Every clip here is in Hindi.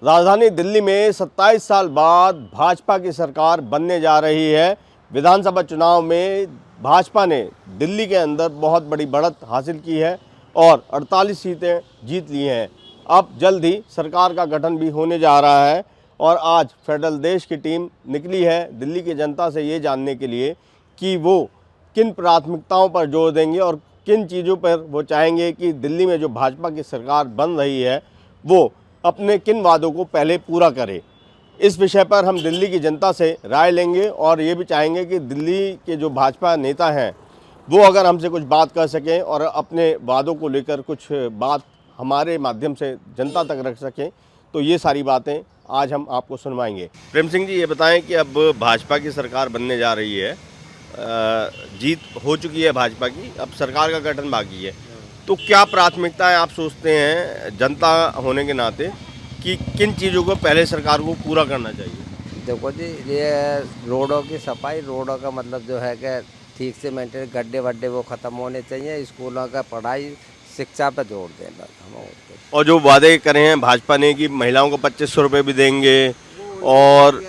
राजधानी दिल्ली में 27 साल बाद भाजपा की सरकार बनने जा रही है। विधानसभा चुनाव में भाजपा ने दिल्ली के अंदर बहुत बड़ी बढ़त हासिल की है और 48 सीटें जीत ली हैं। अब जल्द ही सरकार का गठन भी होने जा रहा है और आज फेडरल देश की टीम निकली है दिल्ली की जनता से ये जानने के लिए कि वो किन प्राथमिकताओं पर जोर देंगे और किन चीज़ों पर वो चाहेंगे कि दिल्ली में जो भाजपा की सरकार बन रही है वो अपने किन वादों को पहले पूरा करे। इस विषय पर हम दिल्ली की जनता से राय लेंगे और ये भी चाहेंगे कि दिल्ली के जो भाजपा नेता हैं वो अगर हमसे कुछ बात कर सकें और अपने वादों को लेकर कुछ बात हमारे माध्यम से जनता तक रख सकें, तो ये सारी बातें आज हम आपको सुनवाएंगे। प्रेम सिंह जी, ये बताएं कि अब भाजपा की सरकार बनने जा रही है, जीत हो चुकी है भाजपा की, अब सरकार का गठन बाकी है, तो क्या प्राथमिकताएं आप सोचते हैं जनता होने के नाते कि किन चीज़ों को पहले सरकार को पूरा करना चाहिए? देखो जी, ये रोडों की सफाई, रोडों का मतलब जो है कि ठीक से मेंटेन, गड्ढे वड्ढे वो ख़त्म होने चाहिए, स्कूलों का पढ़ाई शिक्षा पर जोर देना हम। और जो वादे करे हैं भाजपा ने कि महिलाओं को 2500 रुपये भी देंगे और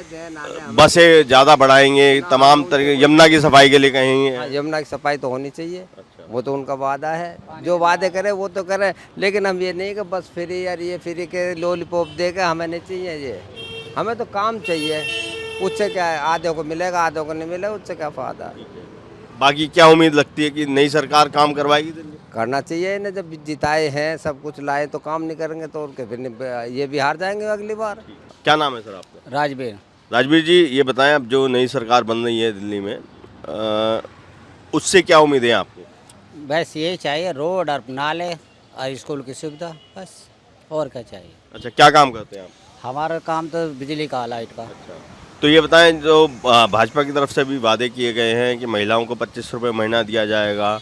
बसें ज़्यादा बढ़ाएंगे, तमाम तरीके, यमुना की सफाई के लिए कहेंगे। यमुना की सफाई तो होनी चाहिए। वो तो उनका वादा है, जो वादे करे वो तो करे, लेकिन हम ये नहीं कि बस फ्री यार ये फ्री के लॉलीपॉप दे के हमें नहीं चाहिए। ये हमें तो काम चाहिए। उससे क्या है, आधे को मिलेगा आधे को नहीं मिलेगा, उससे क्या फ़ायदा। बाकी क्या उम्मीद लगती है कि नई सरकार काम करवाएगी दिल्ली? करना चाहिए ना, जब जिताए हैं सब कुछ लाए तो काम नहीं करेंगे तो उनके फिर ये भी हार जाएंगे अगली बार। क्या नाम है सर आपका? राजवीर। राजवीर जी, ये बताएं अब जो नई सरकार बन रही है दिल्ली में, उससे क्या उम्मीद है आपको? बस यही चाहिए, रोड और नाले और स्कूल की सुविधा, बस और क्या चाहिए। अच्छा, क्या काम करते हैं आप? हमारा काम तो बिजली का, लाइट का। अच्छा, तो ये बताएं जो भाजपा की तरफ से भी वादे किए गए हैं कि महिलाओं को 25 रुपये महीना दिया जाएगा,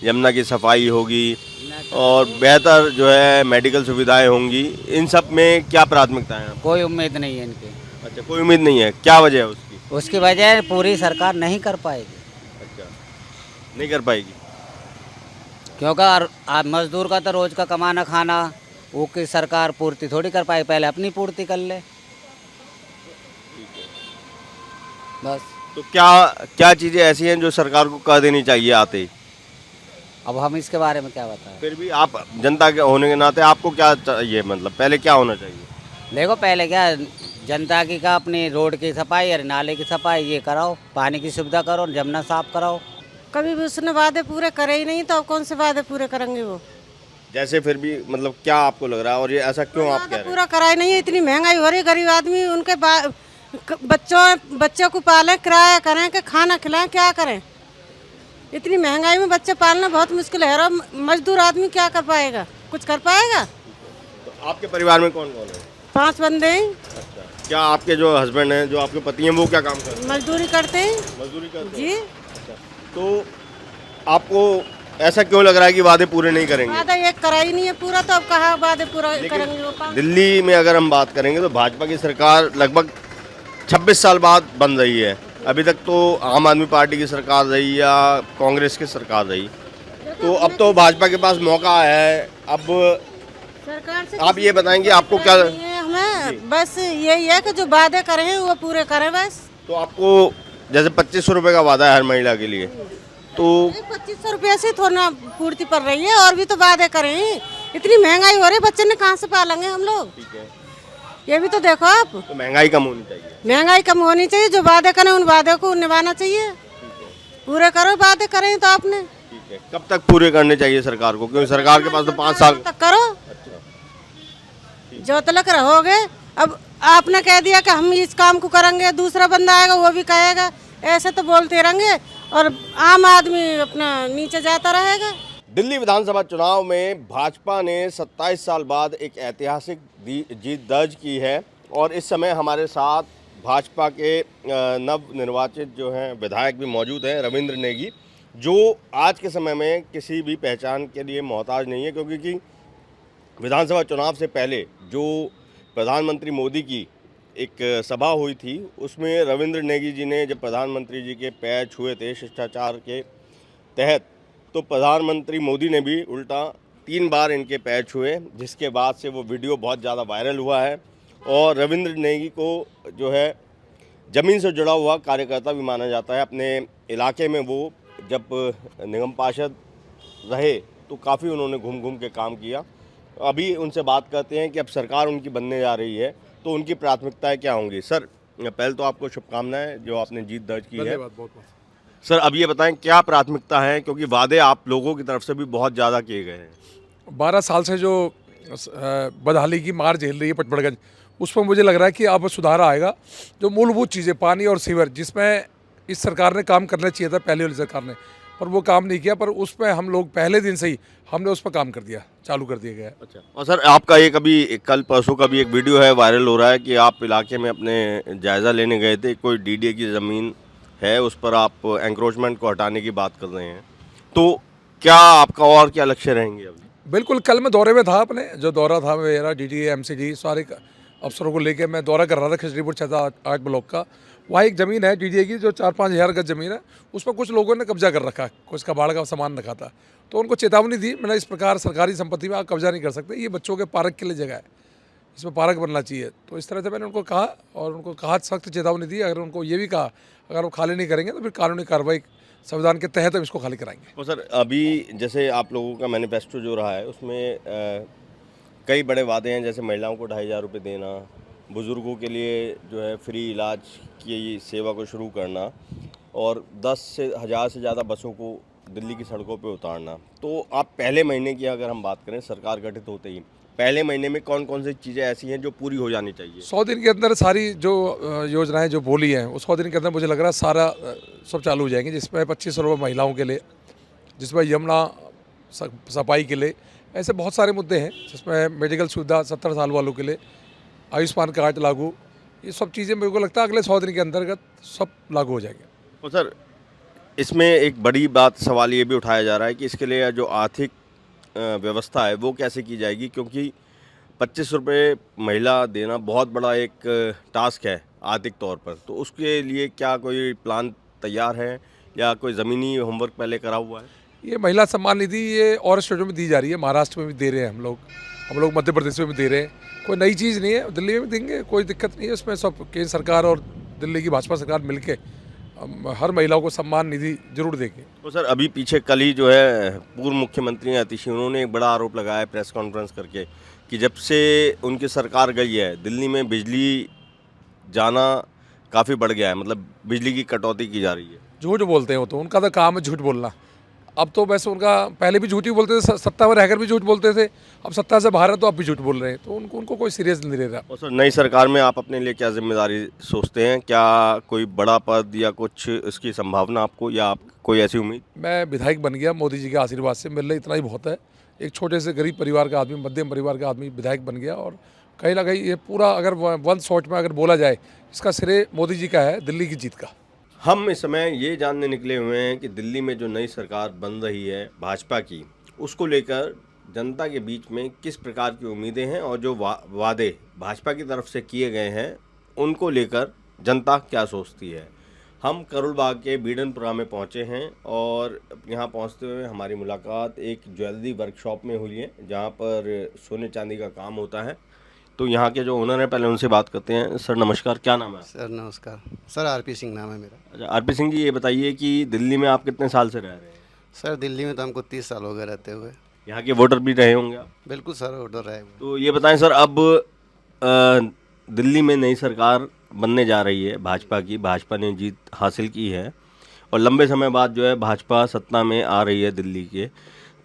यमुना की सफाई होगी और बेहतर जो है मेडिकल सुविधाएं होंगी, इन सब में क्या प्राथमिकताएं हैं? कोई उम्मीद नहीं है इनकी। अच्छा, कोई उम्मीद नहीं है, क्या वजह है उसकी? उसकी वजह पूरी सरकार नहीं कर पाएगी। अच्छा, नहीं कर पाएगी क्योंकि मजदूर का तो रोज का कमाना खाना, वो की सरकार पूर्ति थोड़ी कर पाएगी, पहले अपनी पूर्ति कर ले बस। तो क्या क्या चीज़ें ऐसी हैं जो सरकार को कर देनी चाहिए आते ही? अब हम इसके बारे में क्या बताएं। फिर भी आप जनता के होने के नाते आपको क्या चाहिए, मतलब पहले क्या होना चाहिए? देखो पहले क्या जनता की का अपनी रोड की सफाई और नाले की सफाई ये कराओ, पानी की सुविधा करो, जमुना साफ कराओ। कभी भी उसने वादे पूरे करे ही नहीं, तो अब कौन से वादे पूरे करेंगे वो? जैसे फिर भी मतलब क्या आपको लग रहा है और ये ऐसा क्यों आप कह रहे हैं? पूरा कराए नहीं है, इतनी महंगाई हो रही, गरीब आदमी उनके बच्चों को पाले, किराया करें कि खाना खिलाएं, क्या करें? इतनी महंगाई में बच्चे पालना बहुत मुश्किल है और मजदूर आदमी क्या कर पाएगा, कुछ कर पाएगा? तो आपके परिवार में कौन कौन है? 5 बंदे हैं। अच्छा, क्या आपके जो हस्बैंड हैं, जो आपके पति हैं, वो क्या काम करते हैं? मजदूरी करते हैं। मजदूरी करते जी। हैं। अच्छा, तो आपको ऐसा क्यों लग रहा है कि वादे पूरे नहीं करेंगे? वादा एक करा ही नहीं है पूरा, तो अब कहाँ वादे पूरा करेंगे वो? दिल्ली में अगर हम बात करेंगे तो भाजपा की सरकार लगभग 26 साल बाद बन रही है। अभी तक तो आम आदमी पार्टी की सरकार रही या कांग्रेस की सरकार रही, तो अब तो भाजपा के पास मौका है। अब सरकार से आप ये बताएंगे आपको क्या? हमें बस यही है कि जो वादे करे हैं वो पूरे करें बस। तो आपको जैसे 2500 रुपये का वादा है हर महिला के लिए, तो 2500 रुपये से थोड़ा पूर्ति पड़ रही है, और भी तो वादे करें। इतनी महंगाई हो रही है, बच्चे ने कहाँ से पालेंगे हम लोग? ठीक है, ये भी तो देखो आप। तो महंगाई कम होनी चाहिए। महंगाई कम होनी चाहिए, जो वादे करें उन वादे को निभाना चाहिए। पूरे करो, वादे करें तो आपने। ठीक है, कब तक पूरे करने चाहिए सरकार को, क्योंकि सरकार के पास तो 5 साल तक करो। जो तलक रहोगे, अब आपने कह दिया कि हम इस काम को करेंगे, दूसरा बंदा आएगा वो भी कहेगा, ऐसे तो बोलते रहेंगे और आम आदमी अपना नीचे जाता रहेगा। दिल्ली विधानसभा चुनाव में भाजपा ने 27 साल बाद एक ऐतिहासिक जीत दर्ज की है और इस समय हमारे साथ भाजपा के नव निर्वाचित जो हैं विधायक भी मौजूद हैं, रविंद्र नेगी, जो आज के समय में किसी भी पहचान के लिए मोहताज नहीं है, क्योंकि विधानसभा चुनाव से पहले जो प्रधानमंत्री मोदी की एक सभा हुई थी, उसमें रविंद्र नेगी जी ने जब प्रधानमंत्री जी के पैर छुए थे शिष्टाचार के तहत, तो प्रधानमंत्री मोदी ने भी उल्टा 3 बार इनके पैर छुए, जिसके बाद से वो वीडियो बहुत ज़्यादा वायरल हुआ है और रविंद्र नेगी को जो है ज़मीन से जुड़ा हुआ कार्यकर्ता भी माना जाता है। अपने इलाके में वो जब निगम पार्षद रहे तो काफ़ी उन्होंने घूम घूम के काम किया। अभी उनसे बात करते हैं कि अब सरकार उनकी बनने जा रही है तो उनकी प्राथमिकताएं क्या होंगी। सर, पहले तो आपको शुभकामनाएं जो आपने जीत दर्ज की है। धन्यवाद बहुत बहुत। सर, अब ये बताएं क्या प्राथमिकता है, क्योंकि वादे आप लोगों की तरफ से भी बहुत ज़्यादा किए गए हैं। 12 साल से जो बदहाली की मार झेल रही है पचमढ़गंज, उस पर मुझे लग रहा है कि अब सुधार आएगा। जो मूलभूत चीज़ें पानी और सीवर, जिसमें इस सरकार ने काम करना चाहिए था पहले वाली सरकार ने, पर वो काम नहीं किया, पर उस पर हम लोग पहले दिन से ही हमने उस पर काम कर दिया, चालू कर दिया गया है। अच्छा, और सर आपका एक अभी कल परसों का भी एक वीडियो है, वायरल हो रहा है कि आप इलाके में अपने जायज़ा लेने गए थे। कोई डीडीए की ज़मीन है, उस पर आप एंक्रोचमेंट को हटाने की बात कर रहे हैं, तो क्या आपका और क्या लक्ष्य रहेंगे अभी? बिल्कुल, कल मैं दौरे में था। अपने जो दौरा था मेरा डीडीए एमसीडी सारे अफसरों को लेके मैं दौरा कर रहा था खिचड़ीपुर 6-8 ब्लॉक का। वहाँ एक ज़मीन है डीडीए की जो 4-5 हज़ार गज ज़मीन है, उस पर कुछ लोगों ने कब्जा कर रखा है, कुछ कबाड़ का सामान रखा था। तो उनको चेतावनी दी, मैंने इस प्रकार सरकारी संपत्ति में आप कब्जा नहीं कर सकते, ये बच्चों के पार्क के लिए जगह है, इसमें पार्क बनना चाहिए। तो इस तरह से मैंने उनको कहा और उनको कहा, सख्त चेतावनी दी। अगर उनको ये भी कहा अगर वो खाली नहीं करेंगे तो फिर कानूनी कार्रवाई संविधान के तहत हम इसको खाली कराएंगे। तो सर अभी जैसे आप लोगों का मैनिफेस्टो जो रहा है उसमें कई बड़े वादे हैं, जैसे महिलाओं को 2,500 रुपये देना, बुज़ुर्गों के लिए जो है फ्री इलाज की सेवा को शुरू करना और 10,000 से ज़्यादा बसों को दिल्ली की सड़कों पे उतारना। तो आप पहले महीने की अगर हम बात करें, सरकार गठित होते ही पहले महीने में कौन कौन सी चीज़ें ऐसी हैं जो पूरी हो जानी चाहिए? 100 दिन के अंदर सारी जो योजनाएं जो बोली हैं, उस 100 दिन के अंदर मुझे लग रहा है सारा सब चालू हो जाएंगे। जिसमें 2500 रुपये महिलाओं के लिए, जिसमें यमुना सफाई के लिए, ऐसे बहुत सारे मुद्दे हैं। जिसमें मेडिकल सुविधा 70 साल वालों के लिए, आयुष्मान कार्ड लागू, ये सब चीज़ें मेरे को लगता है अगले 100 दिन के अंतर्गत सब लागू हो जाएंगे। तो सर इसमें एक बड़ी बात, सवाल ये भी उठाया जा रहा है कि इसके लिए जो आर्थिक व्यवस्था है वो कैसे की जाएगी, क्योंकि 25 रुपये महिला देना बहुत बड़ा एक टास्क है आर्थिक तौर पर। तो उसके लिए क्या कोई प्लान तैयार है या कोई ज़मीनी होमवर्क पहले करा हुआ है? ये महिला सम्मान निधि ये और स्टेटों में दी जा रही है, महाराष्ट्र में भी दे रहे हैं हम लोग मध्य प्रदेश में भी दे रहे हैं। कोई नई चीज़ नहीं है, दिल्ली में भी देंगे, कोई दिक्कत नहीं है उसमें। सब केंद्र सरकार और दिल्ली की भाजपा सरकार मिलके हर महिलाओं को सम्मान निधि जरूर देंगे। तो सर अभी पीछे कल ही जो है पूर्व मुख्यमंत्री आतिशी, उन्होंने एक बड़ा आरोप लगाया प्रेस कॉन्फ्रेंस करके कि जब से उनकी सरकार गई है दिल्ली में बिजली जाना काफ़ी बढ़ गया है, मतलब बिजली की कटौती की जा रही है। झूठ बोलते हैं वो, तो उनका तो काम है झूठ बोलना। अब तो वैसे उनका पहले भी झूठ ही बोलते थे, सत्ता में रहकर भी झूठ बोलते थे, अब सत्ता से बाहर है तो अब भी झूठ बोल रहे हैं। तो उनको कोई सीरियस नहीं ले रहा। और सर नई सरकार में आप अपने लिए क्या जिम्मेदारी सोचते हैं? क्या कोई बड़ा पद या कुछ इसकी संभावना आपको, या आप कोई ऐसी उम्मीद? मैं विधायक बन गया मोदी जी के आशीर्वाद से, मेरे लिए इतना ही बहुत है। एक छोटे से गरीब परिवार का आदमी, मध्यम परिवार का आदमी विधायक बन गया, और कहीं ना कहीं ये पूरा अगर वन शॉट में अगर बोला जाए, इसका श्रेय मोदी जी का है, दिल्ली की जीत का। हम इस समय ये जानने निकले हुए हैं कि दिल्ली में जो नई सरकार बन रही है भाजपा की, उसको लेकर जनता के बीच में किस प्रकार की उम्मीदें हैं और जो वादे भाजपा की तरफ से किए गए हैं उनको लेकर जनता क्या सोचती है। हम करोलबाग के बीडनपुरा में पहुंचे हैं और यहाँ पहुंचते हुए हमारी मुलाकात एक ज्वेलरी वर्कशॉप में हुई है जहाँ पर सोने चांदी का काम होता है। तो यहाँ के जो ओनर हैं पहले उनसे बात करते हैं। सर नमस्कार, क्या नाम है? सर नमस्कार। सर आरपी सिंह नाम है मेरा। अच्छा, आरपी सिंह जी, ये बताइए कि दिल्ली में आप कितने साल से रह रहे हैं? सर दिल्ली में तो हमको 30 साल हो गए रहते हुए। यहाँ के वोटर भी रहे होंगे आप? बिल्कुल सर, ऑर्डर रहे हुए। तो ये बताएं सर, अब दिल्ली में नई सरकार बनने जा रही है भाजपा की, भाजपा ने जीत हासिल की है और लंबे समय बाद जो है भाजपा सत्ता में आ रही है दिल्ली के,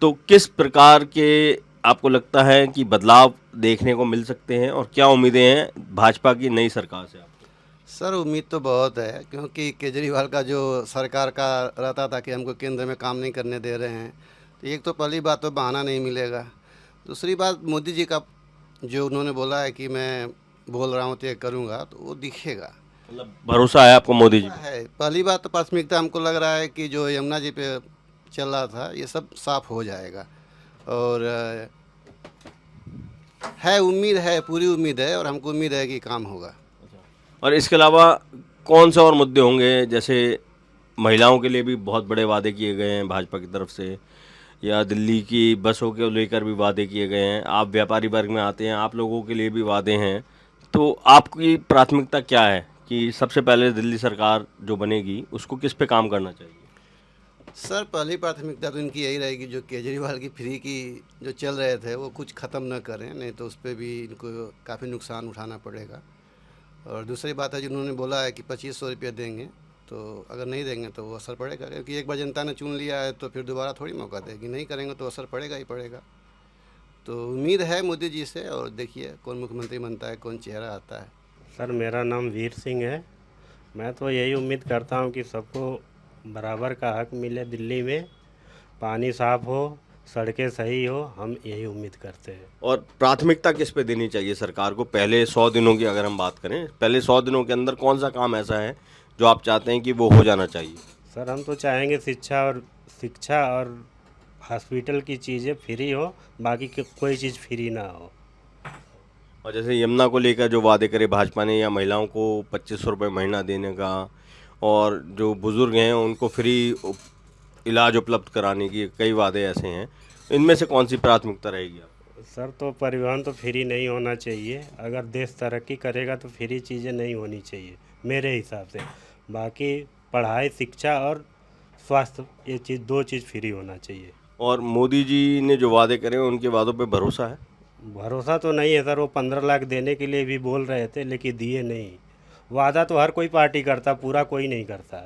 तो किस प्रकार के आपको लगता है कि बदलाव देखने को मिल सकते हैं और क्या उम्मीदें हैं भाजपा की नई सरकार से आपको? सर उम्मीद तो बहुत है, क्योंकि केजरीवाल का जो सरकार का रहता था कि हमको केंद्र में काम नहीं करने दे रहे हैं, तो एक तो पहली बात तो बहाना नहीं मिलेगा। दूसरी बात मोदी जी का जो उन्होंने बोला है कि मैं बोल रहा हूँ तो ये करूँगा, तो वो दिखेगा। मतलब भरोसा है आपको मोदी जी पे? है। पहली बात तो प्राथमिकता हमको लग रहा है कि जो यमुना जी पे चल रहा था ये सब साफ हो जाएगा, और है उम्मीद है, पूरी उम्मीद है, और हमको उम्मीद है कि काम होगा। और इसके अलावा कौन से और मुद्दे होंगे? जैसे महिलाओं के लिए भी बहुत बड़े वादे किए गए हैं भाजपा की तरफ से, या दिल्ली की बसों के लेकर भी वादे किए गए हैं। आप व्यापारी वर्ग में आते हैं, आप लोगों के लिए भी वादे हैं, तो आपकी प्राथमिकता क्या है कि सबसे पहले दिल्ली सरकार जो बनेगी उसको किस पे काम करना चाहिए? सर पहली प्राथमिकता तो इनकी यही रहेगी, जो केजरीवाल की फ्री की जो चल रहे थे वो कुछ ख़त्म न करें, नहीं तो उस पर भी इनको काफ़ी नुकसान उठाना पड़ेगा। और दूसरी बात है, जिन्होंने बोला है कि 2500 रुपये देंगे, तो अगर नहीं देंगे तो वो असर पड़ेगा, क्योंकि एक बार जनता ने चुन लिया है तो फिर दोबारा थोड़ी मौका देगी। नहीं करेंगे तो असर पड़ेगा ही पड़ेगा। तो उम्मीद है मोदी जी से, और देखिए कौन मुख्यमंत्री बनता है, कौन चेहरा आता है। सर मेरा नाम वीर सिंह है। मैं तो यही उम्मीद करता हूँ कि सबको बराबर का हक मिले दिल्ली में, पानी साफ़ हो, सड़कें सही हो, हम यही उम्मीद करते हैं। और प्राथमिकता किस पे देनी चाहिए सरकार को? पहले 100 दिनों की अगर हम बात करें, पहले 100 दिनों के अंदर कौन सा काम ऐसा है जो आप चाहते हैं कि वो हो जाना चाहिए? सर हम तो चाहेंगे शिक्षा और हॉस्पिटल की चीज़ें फ्री हो, बाकी कोई चीज़ फ्री ना हो। और जैसे यमुना को लेकर जो वादे करे भाजपा ने, या महिलाओं को 2500 रुपये महीना देने का, और जो बुज़ुर्ग हैं उनको फ्री इलाज उपलब्ध कराने की, कई वादे ऐसे हैं, इनमें से कौन सी प्राथमिकता रहेगी आपको? सर तो परिवहन तो फ्री नहीं होना चाहिए। अगर देश तरक्की करेगा तो फ्री चीज़ें नहीं होनी चाहिए मेरे हिसाब से। बाकी पढ़ाई, शिक्षा और स्वास्थ्य, ये चीज़ 2 चीज़ फ्री होना चाहिए। और मोदी जी ने जो वादे करे उनके वादों पे भरोसा है? भरोसा तो नहीं है सर। वो 15 लाख देने के लिए भी बोल रहे थे, लेकिन दिए नहीं। वादा तो हर कोई पार्टी करता, पूरा कोई नहीं करता।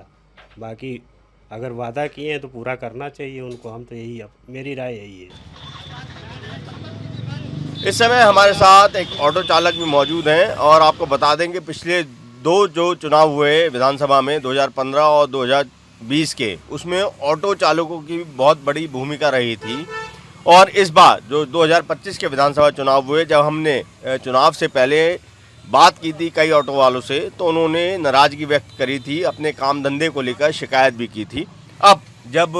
बाकी अगर वादा किए हैं तो पूरा करना चाहिए उनको। हम तो यही, मेरी राय यही है। इस समय हमारे साथ एक ऑटो चालक भी मौजूद हैं, और आपको बता दें कि पिछले 2 जो चुनाव हुए विधानसभा में 2015 और 2020 के, उसमें ऑटो चालकों की बहुत बड़ी भूमिका रही थी। और इस बार जो 2025 के विधानसभा चुनाव हुए, जब हमने चुनाव से पहले बात की थी कई ऑटो वालों से, तो उन्होंने नाराज़गी व्यक्त करी थी, अपने काम धंधे को लेकर शिकायत भी की थी। अब जब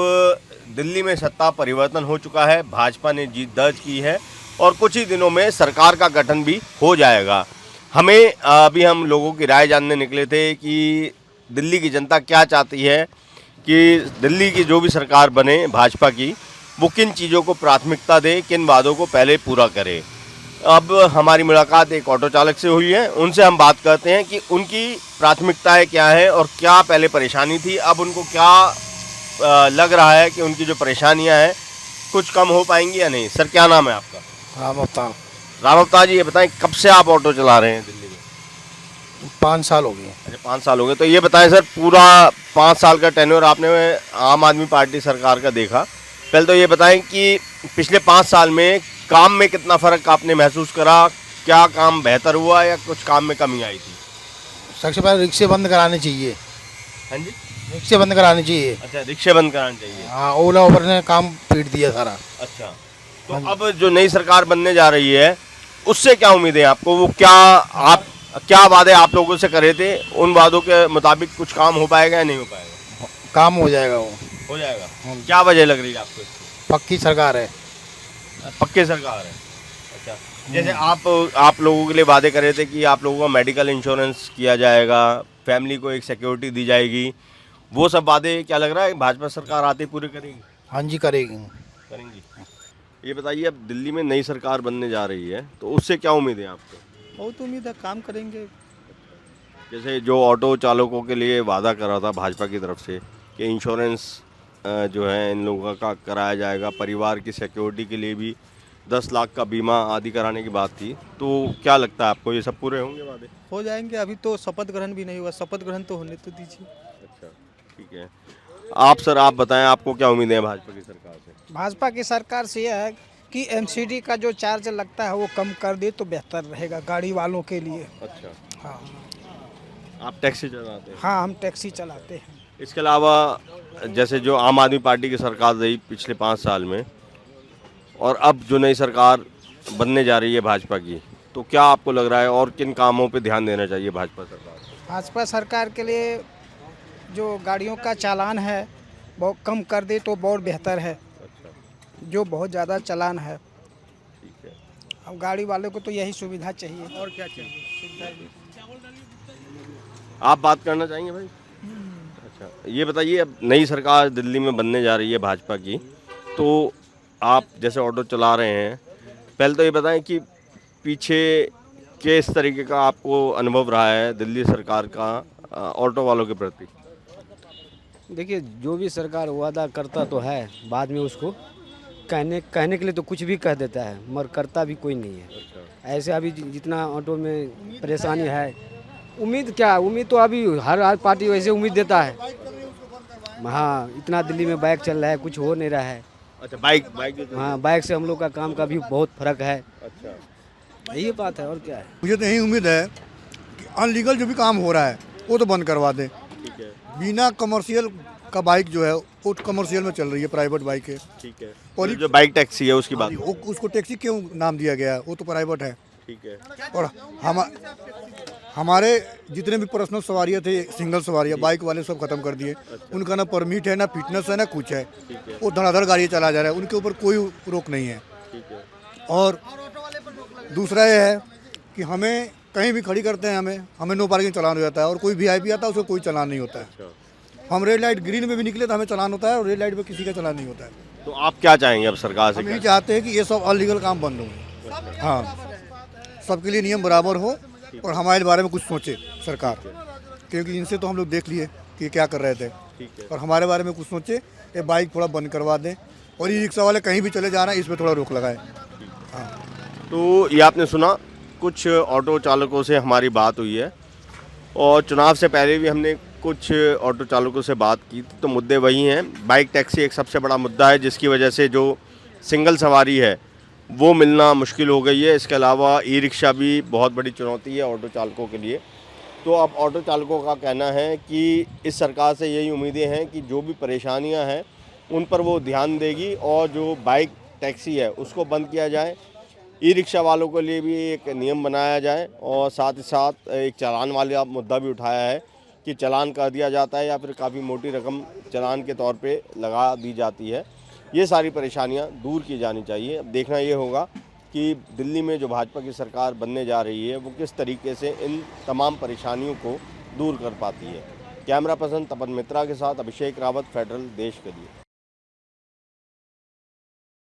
दिल्ली में सत्ता परिवर्तन हो चुका है, भाजपा ने जीत दर्ज की है, और कुछ ही दिनों में सरकार का गठन भी हो जाएगा। हमें अभी हम लोगों की राय जानने निकले थे कि दिल्ली की जनता क्या चाहती है, कि दिल्ली की जो भी सरकार बने भाजपा की, वो किन चीज़ों को प्राथमिकता दे, किन वादों को पहले पूरा करे। अब हमारी मुलाकात एक ऑटो चालक से हुई है, उनसे हम बात करते हैं कि उनकी प्राथमिकताएं क्या है और क्या पहले परेशानी थी, अब उनको क्या लग रहा है कि उनकी जो परेशानियां हैं कुछ कम हो पाएंगी या नहीं। सर क्या नाम है आपका? राम अवतार। राम अवतार जी, ये बताएं कब से आप ऑटो चला रहे हैं दिल्ली में? 5 साल हो गए। अच्छा, 5 साल हो गए। तो ये बताएं सर, पूरा 5 साल का टेन्योर आपने आम आदमी पार्टी सरकार का देखा। पहले तो ये बताएं कि पिछले 5 साल में काम में कितना फ़र्क आपने महसूस करा? क्या काम बेहतर हुआ या कुछ काम में कमी आई थी? सबसे पहले रिक्शे बंद कराने चाहिए। हाँ जी, रिक्शे बंद कराने चाहिए। अच्छा, रिक्शे बंद कराने चाहिए। हाँ, ओला उबर ने काम पीट दिया सारा। अच्छा, तो अब जो नई सरकार बनने जा रही है उससे क्या उम्मीदें आपको? वो क्या वादे आप लोगों से करे थे, उन वादों के मुताबिक कुछ काम हो पाएगा या नहीं हो पाएगा? काम हो जाएगा, वो हो जाएगा। क्या वजह लग रही है आपको इसकी? पक्की सरकार है। पक्के सरकार है। अच्छा, जैसे आप लोगों के लिए वादे करे थे कि आप लोगों का मेडिकल इंश्योरेंस किया जाएगा, फैमिली को एक सिक्योरिटी दी जाएगी, वो सब वादे क्या लग रहा है भाजपा सरकार आते पूरे करेगी? हाँ जी, करेगी। ये बताइए, अब दिल्ली में नई सरकार बनने जा रही है तो उससे क्या उम्मीद है आपको? बहुत उम्मीद है, काम करेंगे। जैसे जो ऑटो चालकों के लिए वादा करा था भाजपा की तरफ से कि इंश्योरेंस जो है इन लोगों का कराया जाएगा, परिवार की सिक्योरिटी के लिए भी 10 लाख का बीमा आदि कराने की बात थी, तो क्या लगता है आपको ये सब पूरे होंगे वादे? हो जाएंगे। अभी तो शपथ ग्रहण भी नहीं हुआ, शपथ ग्रहण तो होने तो दीजिए। अच्छा, ठीक है। आप बताएं, आपको क्या उम्मीद है भाजपा की सरकार से? भाजपा की सरकार से यह है कि एमसीडी का जो चार्ज लगता है वो कम कर दे तो बेहतर रहेगा गाड़ी वालों के लिए। अच्छा, हाँ आप टैक्सी चलाते हैं? हाँ, हम टैक्सी चलाते हैं। इसके अलावा जैसे जो आम आदमी पार्टी की सरकार रही पिछले 5 साल में, और अब जो नई सरकार बनने जा रही है भाजपा की, तो क्या आपको लग रहा है और किन कामों पे ध्यान देना चाहिए भाजपा सरकार? भाजपा सरकार के लिए जो गाड़ियों का चालान है वो कम कर दे तो बहुत बेहतर है। अच्छा, जो बहुत ज़्यादा चालान है, ठीक है। अब गाड़ी वाले को तो यही सुविधा चाहिए। और क्या चाहिए? आप बात करना चाहेंगे भाई? अच्छा, ये बताइए, अब नई सरकार दिल्ली में बनने जा रही है भाजपा की, तो आप जैसे ऑटो चला रहे हैं, पहले तो ये बताएं कि पीछे किस तरीके का आपको अनुभव रहा है दिल्ली सरकार का ऑटो वालों के प्रति? देखिए, जो भी सरकार वादा करता तो है, बाद में उसको कहने के लिए तो कुछ भी कह देता है, मगर करता भी कोई नहीं है। ऐसे अभी जितना ऑटो में परेशानी है, उम्मीद तो अभी हर पार्टी वैसे उम्मीद देता है। हाँ, इतना दिल्ली में बाइक चल रहा है, कुछ हो नहीं रहा है। अच्छा, बाइक हाँ, बाइक से हम लोग का काम का भी बहुत फर्क है। अच्छा, यही बात है और क्या है। मुझे तो यही उम्मीद है कि अनलीगल जो भी काम हो रहा है वो तो बंद करवा दें। ठीक है, बिना कमर्शियल का बाइक जो है वो कमर्शियल में चल रही है, प्राइवेट बाइक है। ठीक है। और जो बाइक टैक्सी है उसकी बात। वो उसको टैक्सी क्यों नाम दिया गया है? वो तो प्राइवेट है। ठीक है। और हमारे जितने भी पर्सनल सवारियाँ थे, सिंगल सवारियाँ, बाइक वाले सब खत्म कर दिए। उनका ना परमिट है, ना फिटनेस है, ना कुछ है। वो धड़ाधड़ गाड़ी चला जा रहा है, उनके ऊपर कोई रोक नहीं है। और दूसरा ये है कि हमें कहीं भी खड़ी करते हैं, हमें नो पार्किंग चलान हो जाता है, और कोई वीआईपी आता है उसको कोई चलान नहीं होता है। हम रेड लाइट ग्रीन में भी निकले तो हमें चलान होता है, और रेड लाइट में किसी का चलान नहीं होता है। तो आप क्या चाहेंगे अब सरकार से? हम यही चाहते हैं कि ये सब अनलीगल काम बंद हो। हाँ, सबके लिए नियम बराबर हो, और हमारे बारे में कुछ सोचे सरकार, क्योंकि इनसे तो हम लोग देख लिए कि क्या कर रहे थे। और हमारे बारे में कुछ सोचे, ये बाइक थोड़ा बंद करवा दें, और ये रिक्शा वाले कहीं भी चले जा रहे हैं, इस पर थोड़ा रोक लगाए। हाँ, तो ये आपने सुना, कुछ ऑटो चालकों से हमारी बात हुई है, और चुनाव से पहले भी हमने कुछ ऑटो चालकों से बात की थी। तो मुद्दे वही हैं। बाइक टैक्सी एक सबसे बड़ा मुद्दा है, जिसकी वजह से जो सिंगल सवारी है वो मिलना मुश्किल हो गई है। इसके अलावा ई रिक्शा भी बहुत बड़ी चुनौती है ऑटो चालकों के लिए। तो अब ऑटो चालकों का कहना है कि इस सरकार से यही उम्मीदें हैं कि जो भी परेशानियां हैं उन पर वो ध्यान देगी, और जो बाइक टैक्सी है उसको बंद किया जाए। ई रिक्शा वालों के लिए भी एक नियम बनाया जाए, और साथ ही साथ एक चालान वाला मुद्दा भी उठाया है कि चालान कर दिया जाता है या फिर काफ़ी मोटी रकम चालान के तौर पे लगा दी जाती है। ये सारी परेशानियां दूर की जानी चाहिए। अब देखना ये होगा कि दिल्ली में जो भाजपा की सरकार बनने जा रही है वो किस तरीके से इन तमाम परेशानियों को दूर कर पाती है। कैमरा पर्सन तपन मित्रा के साथ अभिषेक रावत, फेडरल देश के लिए।